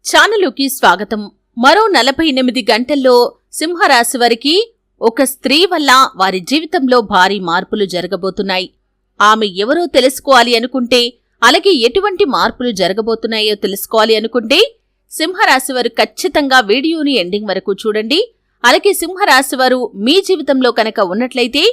ఛానలుకి స్వాగతం. మరో 48 గంటల్లో సింహరాశి వారికి ఒక స్త్రీ వల్ల వారి జీవితంలో భారీ మార్పులు జరగబోతున్నాయి. ఆమె ఎవరో తెలుసుకోవాలి అనుకుంటే, అలాగే ఎటువంటి మార్పులు జరగబోతున్నాయో తెలుసుకోవాలి అనుకుంటే సింహరాశి వారు ఖచ్చితంగా వీడియోని ఎండింగ్ వరకు చూడండి. అలాగే సింహరాశి వారు మీ జీవితంలో కనుక ఉన్నట్లయితే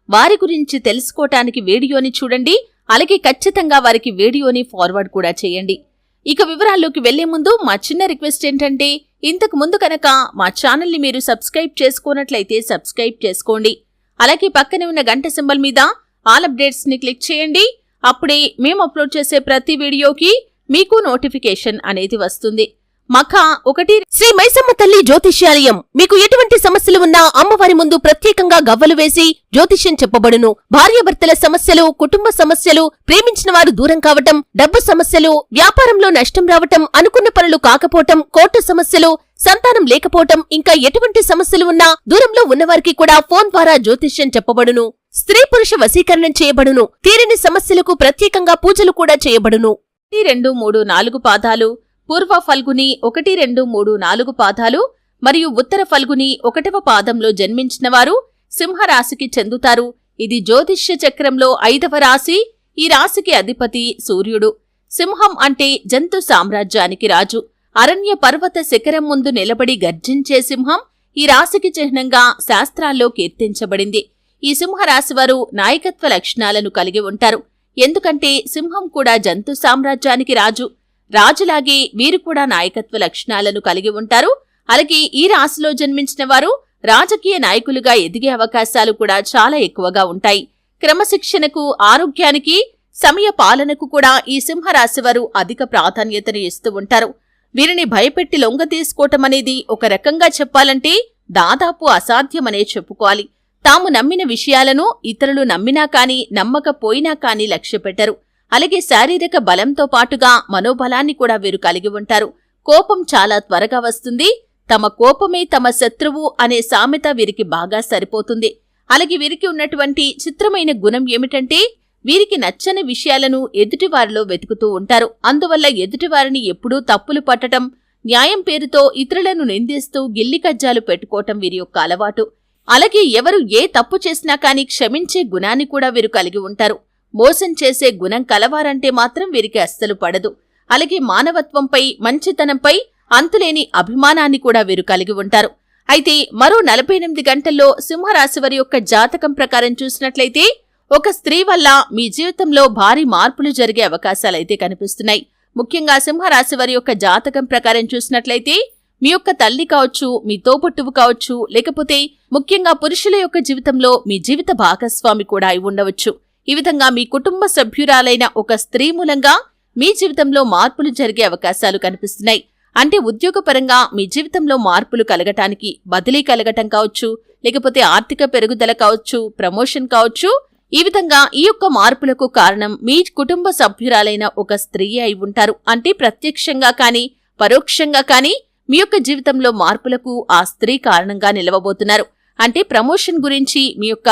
వారి గురించి తెలుసుకోవటానికి వీడియోని చూడండి. అలాగే ఖచ్చితంగా వారికి వీడియోని ఫార్వర్డ్ కూడా చేయండి. ఇక వివరాల్లోకి వెళ్లే ముందు మా చిన్న రిక్వెస్ట్ ఏంటంటే, ఇంతకు ముందు కనుక మా ఛానల్ని మీరు సబ్స్క్రైబ్ చేసుకోనట్లయితే సబ్స్క్రైబ్ చేసుకోండి. అలాగే పక్కనే ఉన్న గంట సింబల్ మీద ఆల్ అప్డేట్స్ ని క్లిక్ చేయండి. అప్పుడే మేము అప్లోడ్ చేసే ప్రతి వీడియోకి మీకు నోటిఫికేషన్ అనేది వస్తుంది. మఖ 1 శ్రీ మైసమ్మ తల్లి జ్యోతిష్యాలయం. మీకు ఎటువంటి సమస్యలు ఉన్నా అమ్మవారి ముందు ప్రత్యేకంగా గవ్వలు వేసి జ్యోతిష్యం చెప్పబడును. భార్యాభర్తల సమస్యలు, కుటుంబ సమస్యలు, ప్రేమించిన వారు దూరం కావటం, డబ్బు సమస్యలు, వ్యాపారంలో నష్టం రావటం, అనుకున్న పనులు కాకపోవటం, కోర్టు సమస్యలు, సంతానం లేకపోవటం, ఇంకా ఎటువంటి సమస్యలు ఉన్నా దూరంలో ఉన్నవారికి కూడా ఫోన్ ద్వారా జ్యోతిష్యం చెప్పబడును. స్త్రీ పురుష వశీకరణం చేయబడును. తీరని సమస్యలకు ప్రత్యేకంగా పూజలు కూడా చేయబడును. 2, 3, 4 పాదాలు, పూర్వ ఫల్గుని 1, 2, 3, 4 పాదాలు మరియు ఉత్తర ఫల్గుని 1వ పాదంలో జన్మించిన వారు సింహరాశికి చెందుతారు. ఇది జ్యోతిష్య చక్రంలో 5వ రాశి. ఈ రాశికి అధిపతి సూర్యుడు. సింహం అంటే జంతు సామ్రాజ్యానికి రాజు. అరణ్య పర్వత శిఖరం ముందు నిలబడి గర్జించే సింహం ఈ రాశికి చిహ్నంగా శాస్త్రాల్లో కీర్తించబడింది. ఈ సింహరాశివారు నాయకత్వ లక్షణాలను కలిగి ఉంటారు. ఎందుకంటే సింహం కూడా జంతు సామ్రాజ్యానికి రాజు. రాజులాగే వీరు కూడా నాయకత్వ లక్షణాలను కలిగి ఉంటారు. అలాగే ఈ రాశిలో జన్మించిన వారు రాజకీయ నాయకులుగా ఎదిగే అవకాశాలు కూడా చాలా ఎక్కువగా ఉంటాయి. క్రమశిక్షణకు, ఆరోగ్యానికి, సమయ పాలనకు కూడా ఈ సింహరాశివారు అధిక ప్రాధాన్యతను ఇస్తూ ఉంటారు. వీరిని భయపెట్టి లొంగ తీసుకోవటం అనేది ఒక రకంగా చెప్పాలంటే దాదాపు అసాధ్యమనే చెప్పుకోవాలి. తాము నమ్మిన విషయాలను ఇతరులు నమ్మినా కాని, నమ్మకపోయినా కాని లక్ష్యపెట్టరు. అలాగే శారీరక బలంతో పాటుగా మనోబలాన్ని కూడా వీరు కలిగి ఉంటారు. కోపం చాలా త్వరగా వస్తుంది. తమ కోపమే తమ శత్రువు అనే సామెత వీరికి బాగా సరిపోతుంది. అలాగే వీరికి ఉన్నటువంటి చిత్రమైన గుణం ఏమిటంటే, వీరికి నచ్చని విషయాలను ఎదుటివారిలో వెతుకుతూ ఉంటారు. అందువల్ల ఎదుటివారిని ఎప్పుడూ తప్పులు పట్టడం, న్యాయం పేరుతో ఇతరులను నిందిస్తూ గిల్లి కజ్జాలు పెట్టుకోవటం వీరి యొక్క అలవాటు. అలాగే ఎవరు ఏ తప్పు చేసినా కాని క్షమించే గుణాన్ని కూడా వీరు కలిగి ఉంటారు. మోసం చేసే గుణం కలవారంటే మాత్రం వీరికి అస్సలు పడదు. అలాగే మానవత్వంపై, మంచితనంపై అంతులేని అభిమానాన్ని కూడా వీరు కలిగి ఉంటారు. అయితే మరో 48 గంటల్లో సింహరాశి వారి యొక్క జాతకం ప్రకారం చూసినట్లయితే ఒక స్త్రీ వల్ల మీ జీవితంలో భారీ మార్పులు జరిగే అవకాశాలైతే కనిపిస్తున్నాయి. ముఖ్యంగా సింహరాశి వారి యొక్క జాతకం ప్రకారం చూసినట్లయితే మీ యొక్క తల్లి కావచ్చు, మీ తోబుట్టువు కావచ్చు, లేకపోతే ముఖ్యంగా పురుషుల యొక్క జీవితంలో మీ జీవిత భాగస్వామి కూడా అయి ఉండవచ్చు. ఈ విధంగా మీ కుటుంబ సభ్యురాలైన ఒక స్త్రీ మూలంగా మీ జీవితంలో మార్పులు జరిగే అవకాశాలు కనిపిస్తున్నాయి. అంటే ఉద్యోగపరంగా మీ జీవితంలో మార్పులు కలగటానికి, బదిలీ కలగటం కావచ్చు, లేకపోతే ఆర్థిక పెరుగుదల కావచ్చు, ప్రమోషన్ కావచ్చు. ఈ విధంగా ఈ యొక్క మార్పులకు కారణం మీ కుటుంబ సభ్యురాలైన ఒక స్త్రీ అయి ఉంటారు. అంటే ప్రత్యక్షంగా కాని, పరోక్షంగా కాని మీ యొక్క జీవితంలో మార్పులకు ఆ స్త్రీ కారణంగా నిలవబోతున్నారు. అంటే ప్రమోషన్ గురించి మీ యొక్క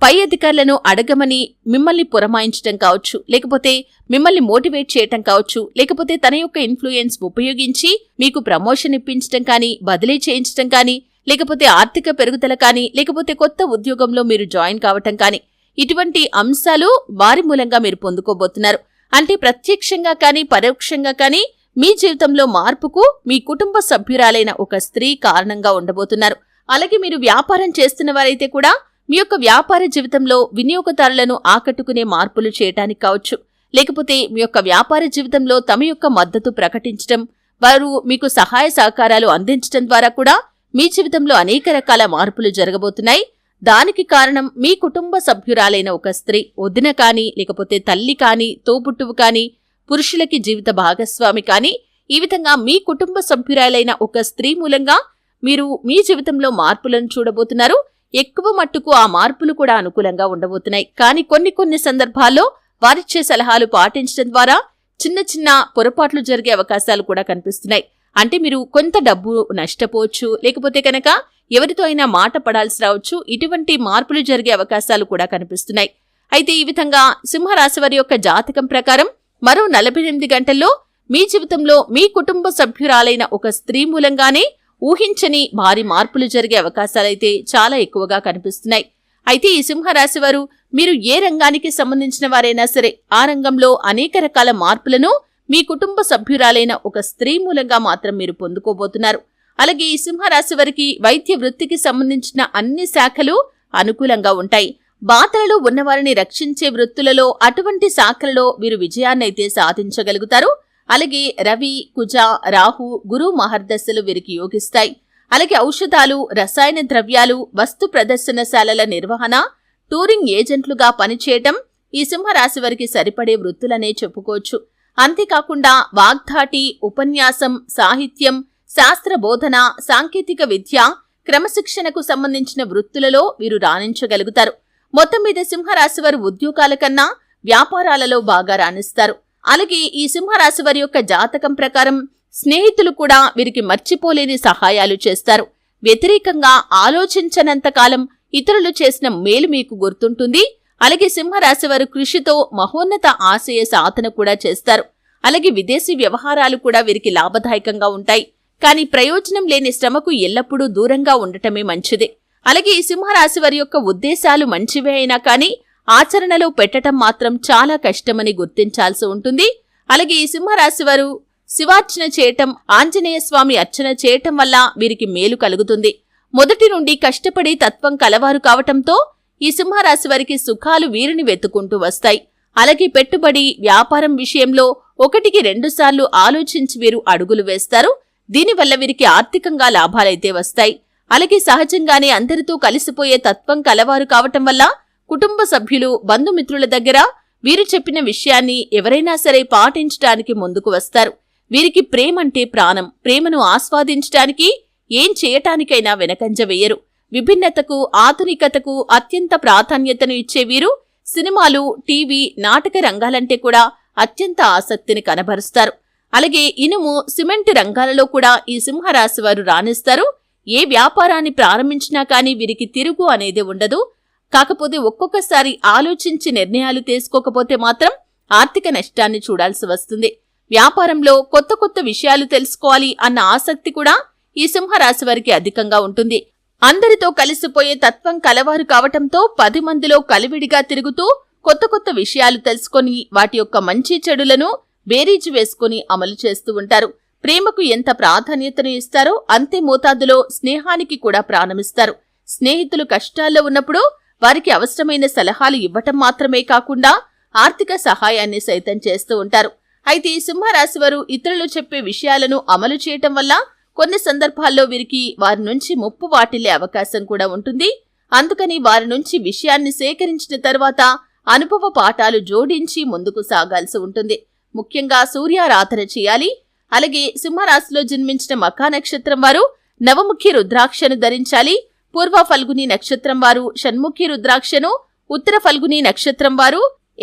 పై అధికారులను అడగమని మిమ్మల్ని పురమాయించటం కావచ్చు, లేకపోతే మిమ్మల్ని మోటివేట్ చేయటం కావచ్చు, లేకపోతే తన యొక్క ఇన్ఫ్లుయెన్స్ ఉపయోగించి మీకు ప్రమోషన్ ఇప్పించటం కానీ, బదిలీ చేయించటం కానీ, లేకపోతే ఆర్థిక పెరుగుదల కానీ, లేకపోతే కొత్త ఉద్యోగంలో మీరు జాయిన్ కావటం కానీ, ఇటువంటి అంశాలు వారి మూలంగా మీరు పొందుకోబోతున్నారు. అంటే ప్రత్యక్షంగా కానీ, పరోక్షంగా కానీ మీ జీవితంలో మార్పుకు మీ కుటుంబ సభ్యురాలైన ఒక స్త్రీ కారణంగా ఉండబోతున్నారు. అలాగే మీరు వ్యాపారం చేస్తున్న వారైతే కూడా మీ యొక్క వ్యాపార జీవితంలో వినియోగదారులను ఆకట్టుకునే మార్పులు చేయటానికి కావచ్చు, లేకపోతే మీ యొక్క వ్యాపార జీవితంలో తమ యొక్క మద్దతు ప్రకటించడం, వారు మీకు సహాయ సహకారాలు అందించడం ద్వారా కూడా మీ జీవితంలో అనేక రకాల మార్పులు జరగబోతున్నాయి. దానికి కారణం మీ కుటుంబ సభ్యురాలైన ఒక స్త్రీ, వదిన కాని, లేకపోతే తల్లి కాని, తోబుట్టువు కాని, పురుషులకి జీవిత భాగస్వామి కాని, ఈ విధంగా మీ కుటుంబ సభ్యురాలైన ఒక స్త్రీ మూలంగా మీరు మీ జీవితంలో మార్పులను చూడబోతున్నారు. ఎక్కువ మట్టుకు ఆ మార్పులు కూడా అనుకూలంగా ఉండబోతున్నాయి. కానీ కొన్ని సందర్భాల్లో వారిచ్చే సలహాలు పాటించడం ద్వారా చిన్న చిన్న పొరపాట్లు జరిగే అవకాశాలు కూడా కనిపిస్తున్నాయి. అంటే మీరు కొంత డబ్బు నష్టపోవచ్చు, లేకపోతే కనుక ఎవరితో అయినా మాట పడాల్సి రావచ్చు. ఇటువంటి మార్పులు జరిగే అవకాశాలు కూడా కనిపిస్తున్నాయి. అయితే ఈ విధంగా సింహరాశి వారి యొక్క జాతకం ప్రకారం మరో 48 గంటల్లో మీ జీవితంలో మీ కుటుంబ సభ్యురాలైన ఒక స్త్రీ మూలంగానే ఊహించని భారీ మార్పులు జరిగే అవకాశాలైతే చాలా ఎక్కువగా కనిపిస్తున్నాయి. అయితే ఈ సింహరాశి వారు మీరు ఏ రంగానికి సంబంధించిన వారైనా సరే ఆ రంగంలో అనేక రకాల మార్పులను మీ కుటుంబ సభ్యురాలైన ఒక స్త్రీ మూలంగా మాత్రం మీరు పొందుకోబోతున్నారు. అలాగే ఈ సింహరాశి వారికి వైద్య వృత్తికి సంబంధించిన అన్ని శాఖలు అనుకూలంగా ఉంటాయి. బాధలలో ఉన్నవారిని రక్షించే వృత్తులలో అటువంటి శాఖలలో వీరు విజయాన్నైతే సాధించగలుగుతారు. అలాగే రవి, కుజ, రాహు, గురు మహర్దశలు వీరికి యోగిస్తాయి. అలాగే ఔషధాలు, రసాయన ద్రవ్యాలు, వస్తు ప్రదర్శనశాలల నిర్వహణ, టూరింగ్ ఏజెంట్లుగా పనిచేయటం ఈ సింహరాశి వారికి సరిపడే వృత్తులనే చెప్పుకోవచ్చు. అంతేకాకుండా వాగ్ధాటి, ఉపన్యాసం, సాహిత్యం, శాస్త్ర బోధన, సాంకేతిక విద్య, క్రమశిక్షణకు సంబంధించిన వృత్తులలో వీరు రాణించగలుగుతారు. మొత్తం మీద సింహరాశి వారు ఉద్యోగాల కన్నా వ్యాపారాలలో బాగా రాణిస్తారు. అలాగే ఈ సింహరాశి వారి యొక్క జాతకం ప్రకారం స్నేహితులు కూడా వీరికి మర్చిపోలేని సహాయాలు చేస్తారు. వ్యతిరేకంగా ఆలోచించనంతకాలం ఇతరులు చేసిన మేలు మీకు గుర్తుంటుంది. అలాగే సింహరాశి వారు కృషితో మహోన్నత ఆశయ సాధన కూడా చేస్తారు. అలాగే విదేశీ వ్యవహారాలు కూడా వీరికి లాభదాయకంగా ఉంటాయి. కానీ ప్రయోజనం లేని శ్రమకు ఎల్లప్పుడూ దూరంగా ఉండటమే మంచిది. అలాగే ఈ సింహరాశి వారి యొక్క ఉద్దేశాలు మంచివే అయినా కానీ ఆచరణలో పెట్టడం మాత్రం చాలా కష్టమని గుర్తించాల్సి ఉంటుంది. అలాగే ఈ సింహరాశి వారు శివార్చన చేయటం, ఆంజనేయ స్వామి అర్చన చేయటం వల్ల వీరికి మేలు కలుగుతుంది. మొదటి నుండి కష్టపడి తత్వం కలవారు కావటంతో ఈ సింహరాశి వారికి సుఖాలు వీరిని వెతుకుంటూ వస్తాయి. అలాగే పెట్టుబడి, వ్యాపారం విషయంలో 1-2 సార్లు ఆలోచించి వీరు అడుగులు వేస్తారు. దీనివల్ల వీరికి ఆర్థికంగా లాభాలైతే వస్తాయి. అలాగే సహజంగానే అందరితో కలిసిపోయే తత్వం కలవారు కావటం వల్ల కుటుంబ సభ్యులు, బంధుమిత్రుల దగ్గర వీరు చెప్పిన విషయాన్ని ఎవరైనా సరే పాటించడానికి ముందుకు వస్తారు. వీరికి ప్రేమంటే ప్రాణం. ప్రేమను ఆస్వాదించడానికి ఏం చేయటానికైనా వెనకంజ వేయరు. విభిన్నతకు, ఆధునికతకు అత్యంత ప్రాధాన్యతను ఇచ్చే వీరు సినిమాలు, టీవీ, నాటక రంగాలంటే కూడా అత్యంత ఆసక్తిని కనబరుస్తారు. అలాగే ఇనుము, సిమెంట్ రంగాలలో కూడా ఈ సింహరాశి వారు రాణిస్తారు. ఏ వ్యాపారాన్ని ప్రారంభించినా కానీ వీరికి తిరుగు అనేది ఉండదు. కాకపోతే ఒక్కొక్కసారి ఆలోచించి నిర్ణయాలు తీసుకోకపోతే మాత్రం ఆర్థిక నష్టాన్ని చూడాల్సి వస్తుంది. వ్యాపారంలో కొత్త కొత్త విషయాలు తెలుసుకోవాలి అన్న ఆసక్తి కూడా ఈ సింహరాశి వారికి అధికంగా ఉంటుంది. అందరితో కలిసిపోయే తత్వం కలవారు కావటంతో 10 మందిలో కలివిడిగా తిరుగుతూ కొత్త కొత్త విషయాలు తెలుసుకొని వాటి యొక్క మంచి చెడులను బేరీజు వేసుకుని అమలు చేస్తూ ఉంటారు. ప్రేమకు ఎంత ప్రాధాన్యతను ఇస్తారో అంతే మోతాదులో స్నేహానికి కూడా ప్రాణమిస్తారు. స్నేహితులు కష్టాల్లో ఉన్నప్పుడు వారికి అవసరమైన సలహాలు ఇవ్వటం మాత్రమే కాకుండా ఆర్థిక సహాయాన్ని సైతం చేస్తూ ఉంటారు. అయితే ఈ సింహరాశి వారు ఇతరులు చెప్పే విషయాలను అమలు చేయటం వల్ల కొన్ని సందర్భాల్లో వీరికి వారి నుంచి ముప్పు వాటిల్లే అవకాశం కూడా ఉంటుంది. అందుకని వారి నుంచి విషయాన్ని సేకరించిన తర్వాత అనుభవ పాఠాలు జోడించి ముందుకు సాగాల్సి ఉంటుంది. ముఖ్యంగా సూర్యారాధన చేయాలి. అలాగే సింహరాశిలో జన్మించిన మఖా నక్షత్రం వారు నవముఖి రుద్రాక్షను ధరించాలి. పూర్వ ఫల్గుని నక్షత్రం వారు షణ్ముఖి రుద్రాక్షను, ఉత్తర ఫల్గుని నక్షత్రం వారు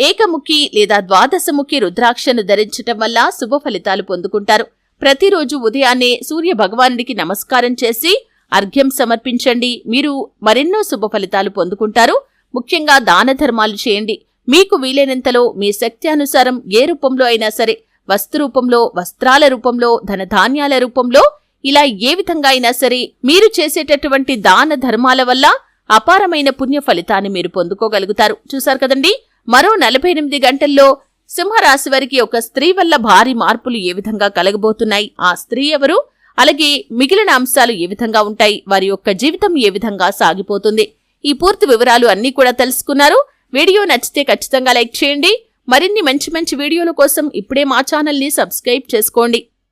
ఏకముఖి లేదా ద్వాదశముఖి రుద్రాక్షను ధరించటం వల్ల శుభ ఫలితాలు పొందుకుంటారు. ప్రతిరోజు ఉదయాన్నే సూర్య భగవానుడికి నమస్కారం చేసి అర్ఘ్యం సమర్పించండి. మీరు మరెన్నో శుభ ఫలితాలు పొందుకుంటారు. ముఖ్యంగా దాన ధర్మాలు చేయండి. మీకు వీలైనంతలో మీ శక్తి అనుసారం ఏ రూపంలో అయినా సరే, వస్తు రూపంలో, వస్త్రాల రూపంలో, ధనధాన్యాల రూపంలో, ఇలా ఏ విధంగా అయినా సరే మీరు చేసేటటువంటి దాన ధర్మాల వల్ల అపారమైన పుణ్య ఫలితాన్ని మీరు పొందుకోగలుగుతారు. చూశారు కదండి, మరో 48 గంటల్లో సింహరాశి వారికి ఒక స్త్రీ వల్ల భారీ మార్పులు ఏ విధంగా కలగబోతున్నాయి, ఆ స్త్రీ ఎవరు, అలాగే మిగిలిన అంశాలు ఏ విధంగా ఉంటాయి, వారి యొక్క జీవితం ఏ విధంగా సాగిపోతుంది, ఈ పూర్తి వివరాలు అన్నీ కూడా తెలుసుకున్నారు. వీడియో నచ్చితే ఖచ్చితంగా లైక్ చేయండి. మరిన్ని మంచి మంచి వీడియోల కోసం ఇప్పుడే మా ఛానల్ని సబ్స్క్రైబ్ చేసుకోండి.